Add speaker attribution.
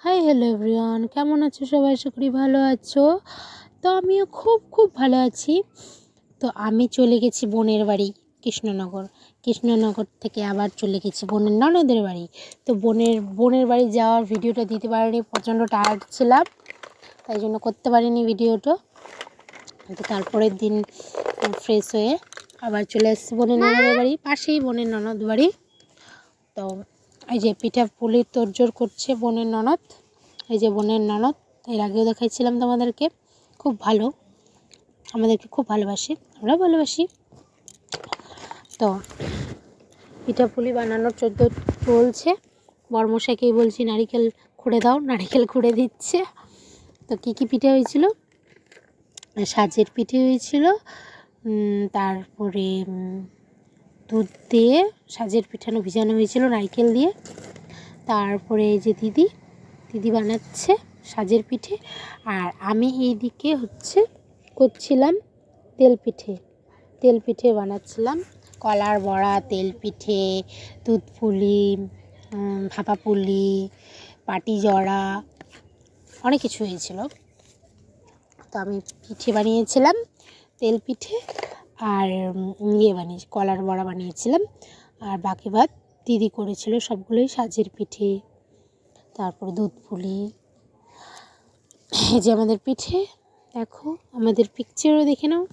Speaker 1: Hi hello everyone, কেমন আছো সবাই? আশা করি ভালো আছো। তো আমিও খুব ভালো আছি। তো আমি চলে গেছি বোনের বাড়ি কৃষ্ণনগর থেকে আবার চলে গেছি বোনের ননদের বাড়ি। তো বোনের বাড়ি যাওয়ার ভিডিওটা দিতে পারিনি, প্রচণ্ড টায়ার্ড ছিলাম, তাই জন্য করতে পারিনি ভিডিওটা। তো তারপরের দিন ফ্রেশ হয়ে আবার চলে এসেছি বোনের ননদের বাড়ি, পাশেই বোনের ননদ বাড়ি। তো এই যে পিঠা পুলির তোড়জোড় করছে বোনের ননদ। এই যে বোনের ননদ, এর আগেও দেখাইছিলাম তোমাদেরকে, খুব ভালো, আমাদেরকে খুব ভালোবাসে, আমরাও ভালোবাসি। তো পিঠা পুলি বানানোর চলছে। বরমশাইকেই বলছি নারিকেল খুঁড়ে দাও, নারিকেল খুঁড়ে দিচ্ছে। তো কী পিঠে হয়েছিল? সাজের পিঠে হয়েছিল, তারপরে দুধ দিয়ে সাজের পিঠানো ভিজানো হয়েছিল নারকেল দিয়ে। তারপরে এই যে দিদি বানাচ্ছে সাজের পিঠে, আর আমি এইদিকে করছিলাম তেল পিঠে বানাচ্ছিলাম। কলার বড়া, তেল পিঠে, দুধ পুলি, ভাপা পুলি, পাটি জড়া, অনেক কিছু হয়েছিল। তো আমি পিঠে বানিয়েছিলাম, তেল পিঠে, আর কলার বড়া বানিয়েছিলাম, আর বাকি ভাত দিদি করেছিল। সবগুলোই সাজের পিঠে, তারপর দুধ পুলি। এই যে আমাদের পিঠে, দেখো আমাদের পিকচারও দেখে নাও।